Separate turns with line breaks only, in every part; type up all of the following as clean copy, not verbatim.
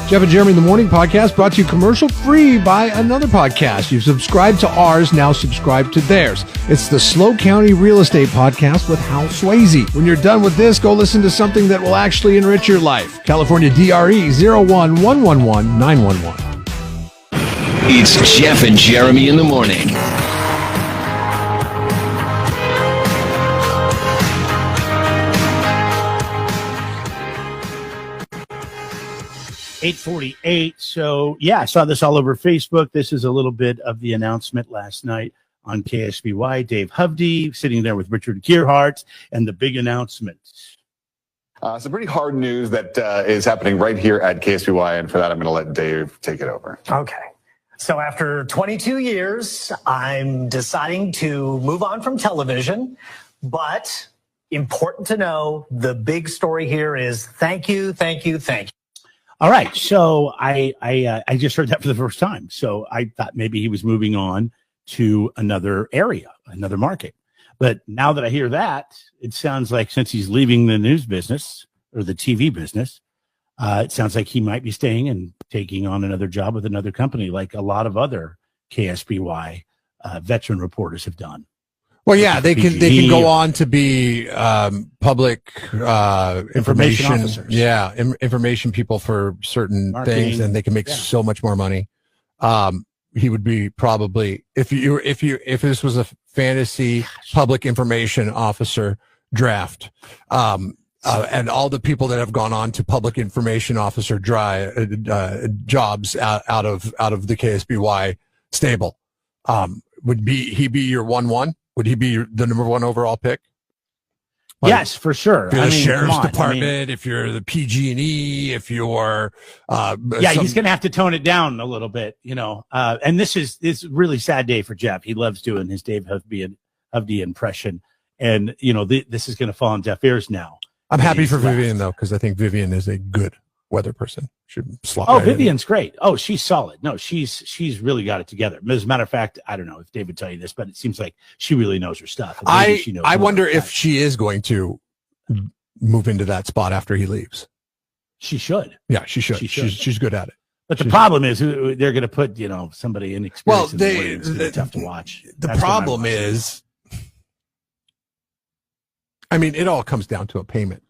Jeff and Jeremy in the Morning podcast brought to you commercial free by another podcast. You've subscribed to ours, now subscribe to theirs. It's the Slow County Real Estate Podcast with Hal Swayze. When you're done with this, go listen to something that will actually enrich your life. California DRE 011119111.
It's Jeff and Jeremy in the Morning.
.848. So, yeah, I saw this all over Facebook. This is a little bit of the announcement last night on KSBY. Dave Hovde sitting there with Richard Gearhart and the big announcement.
Some pretty hard news that is happening right here at KSBY, and for that, I'm going to let Dave take it over.
Okay. So after 22 years, I'm deciding to move on from television, but important to know, the big story here is thank you.
All right, so I just heard that for the first time. So I thought maybe he was moving on to another area, another market. But now that I hear that, it sounds like since he's leaving the news business or the TV business, it sounds like he might be staying and taking on another job with another company, like a lot of other KSBY veteran reporters have done.
Well, yeah, they can go on to be public information
officers.
Yeah, information people for certain
Marketing,
things, and they can make so much more money. He would be probably if this was a fantasy public information officer draft, and all the people that have gone on to public information officer jobs out of the KSBY stable, would he be your 1-1? Would he be the number one overall pick? Like,
yes, for sure.
If you're the sheriff's department, if you're the PG&E, if you're
he's going to have to tone it down a little bit, you know. And this is a really sad day for Jeff. He loves doing his Dave Hovde impression, and you know this is going to fall on deaf ears now.
I'm happy for Vivian though, because I think Vivian is a good weather person. Should slot.
Oh, Vivian's great. Oh, she's solid. No, she's really got it together. As a matter of fact, I don't know if Dave would tell you this, but it seems like she really knows her stuff.
I wonder if she is going to move into that spot after he leaves.
She should.
Yeah, she should. She's good at it.
But the problem is they're going to put somebody inexperienced. Well, it's going to be tough to watch.
The problem is, I mean, it all comes down to a payment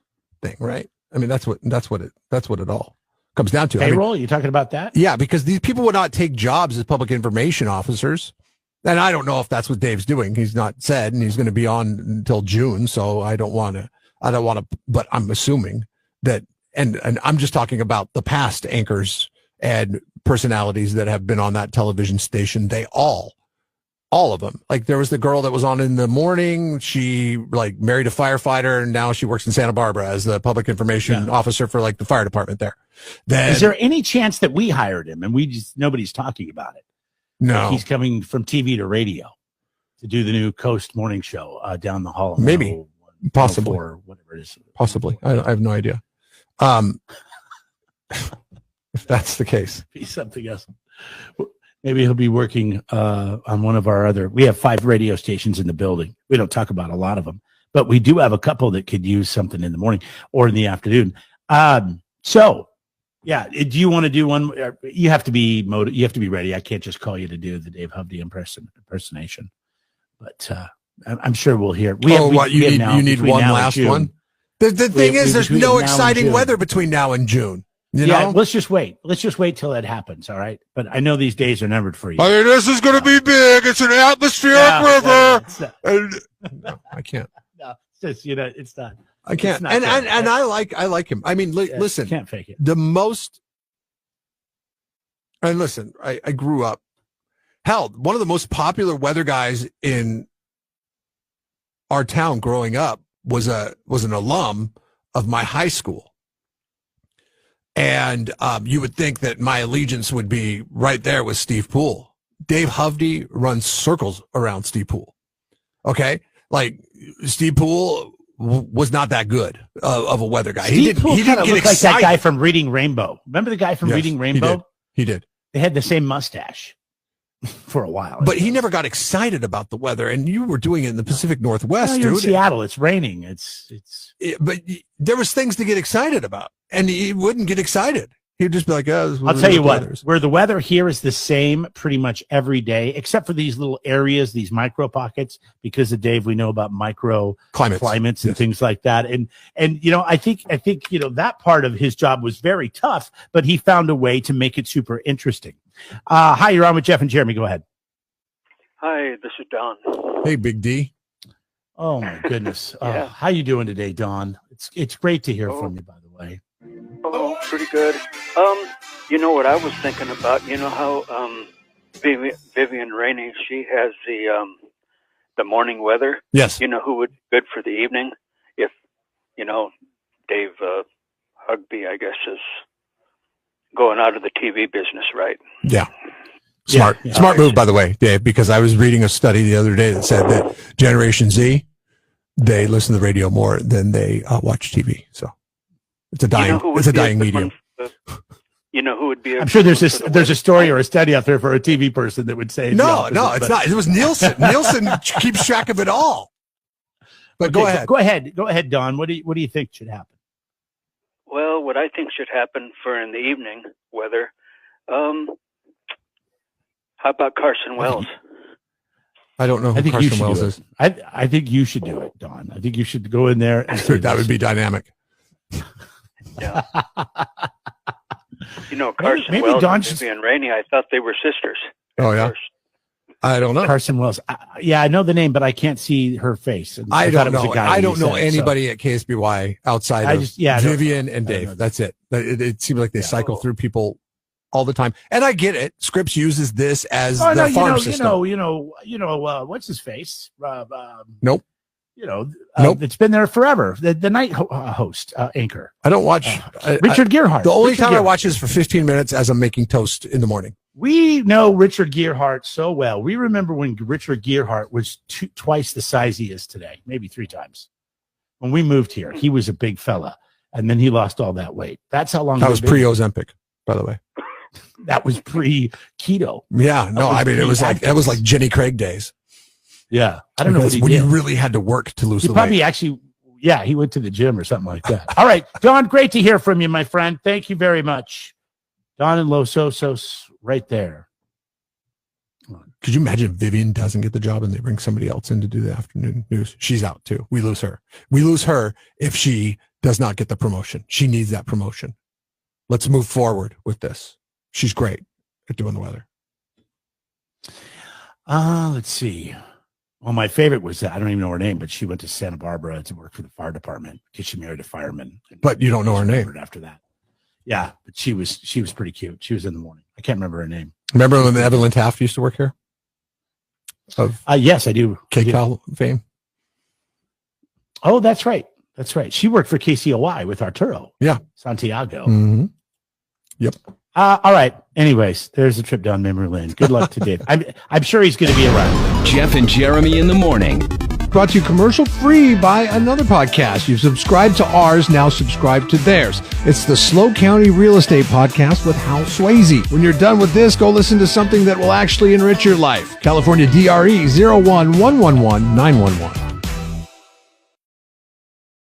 thing, right? I mean, that's what it all comes down to.
Payroll? You talking about that?
Yeah, because these people would not take jobs as public information officers. And I don't know if that's what Dave's doing. He's not said, and he's going to be on until June. So I don't want to, but I'm assuming that, and I'm just talking about the past anchors and personalities that have been on that television station. They all of them. Like there was the girl that was on in the morning. She married a firefighter, and now she works in Santa Barbara as the public information officer for the fire department there. Then,
is there any chance that we hired him and nobody's talking about it?
No,
he's coming from TV to radio to do the new Coast morning show down the hall.
Maybe, possibly,
or whatever it is.
Possibly, I have no idea. If that's the case,
be something else. Maybe he'll be working on one of our other. We have 5 radio stations in the building. We don't talk about a lot of them, but we do have a couple that could use something in the morning or in the afternoon. So, yeah, do you want to do one? You have to be You have to be ready. I can't just call you to do the Dave Hovde impersonation, but I'm sure we'll hear.
You need one last one. The thing is, there's no exciting weather between now and June. You know?
Let's just wait. Let's just wait till it happens. All right. But I know these days are numbered for you.
I mean, this is going to be big. It's an atmospheric river. No, I can't.
No, it's just, it's not.
I can't. And I like him. I mean, listen,
can't fake it.
And listen, I grew up. Hell, one of the most popular weather guys in our town growing up was an alum of my high school. And you would think that my allegiance would be right there with Steve Poole. Dave Hovde runs circles around Steve Poole. Okay? Steve Poole was not that good of a weather guy.
Steve Poole he didn't get excited. Like that guy from Reading Rainbow. Remember the guy from Reading Rainbow?
He did.
They had the same mustache for a while.
But he never got excited about the weather, and you were doing it in the Pacific Northwest,
dude. In Seattle, it's raining.
But there was things to get excited about, and he wouldn't get excited. He'd just be like, "Oh,
I'll tell you what, where the weather here is the same pretty much every day, except for these little areas, these micro pockets, because of Dave, we know about micro climates and things like that. And, I think, that part of his job was very tough, but he found a way to make it super interesting. Hi, you're on with Jeff and Jeremy. Go ahead.
Hi, this is Don.
Hey, Big D.
Oh my goodness.
Yeah.
How you doing today, Don? It's great to hear from you, by the way.
Oh, pretty good. What I was thinking about, how Vivian Rennie, she has the morning weather.
Yes.
Who would be good for the evening? If, Dave Hovde, I guess, is going out of the TV business, right?
Yeah. Smart move, by the way, Dave, because I was reading a study the other day that said that Generation Z, they listen to the radio more than they watch TV. So it's a dying medium.
Who would be?
I'm sure there's a story or a study out there for a TV person that would say
no, it's not. It was Nielsen. Nielsen keeps track of it all. But
okay, go ahead, Don. What do you think should happen?
Well, what I think should happen for in the evening weather. How about Carson Wells?
I don't know who Carson Wells is.
I think you should do it, Don. I think you should go in there. And
that would be dynamic.
Yeah. Carson Wells and Vivian Rennie, I thought they were sisters.
Oh, yeah? First. I don't know.
Carson Wells. I know the name, but I can't see her face.
I don't know. I don't know anybody at KSBY outside of Vivian and Dave. That's it. It seems like they cycle through people all the time. And I get it. Scripps uses this as the farm system.
What's his face?
Nope.
Nope. It's been there forever. The night host, anchor.
I don't watch
Richard Gearhart.
The only time I watch is for 15 minutes as I'm making toast in the morning.
We know Richard Gearhart so well. We remember when Richard Gearhart was twice the size he is today, maybe 3 times. When we moved here, he was a big fella, and then he lost all that weight. That's how long
that was pre-Ozempic, by the way.
That was pre-keto.
Yeah, no, I mean it was like Jenny Craig days.
Yeah, I don't know what he
when
did.
You really had to work to lose the weight.
Probably actually, he went to the gym or something like that. All right, Don, great to hear from you, my friend. Thank you very much. Don and Los Osos, right there.
Could you imagine if Vivian doesn't get the job and they bring somebody else in to do the afternoon news? She's out too. We lose her. We lose her if she does not get the promotion. She needs that promotion. Let's move forward with this. She's great at doing the weather.
Let's see. Well, my favorite was, I don't even know her name, but she went to Santa Barbara to work for the fire department because she married a fireman.
But you don't know her name.
After that. Yeah, but she was pretty cute. She was in the morning. I can't remember her name.
Remember when Evelyn Taft used to work here?
Yes, I do.
KCAL fame.
Oh, that's right. That's right. She worked for KCOY with Arturo.
Yeah.
Santiago.
Mm-hmm. Yep.
All right. Anyways, there's a trip down memory lane. Good luck to Dave. I'm sure he's going to be around.
Jeff and Jeremy in the morning.
Brought to you commercial free by another podcast. You've subscribed to ours, now subscribe to theirs. It's the Slow County Real Estate Podcast with Hal Swayze. When you're done with this, go listen to something that will actually enrich your life. California DRE 011111911.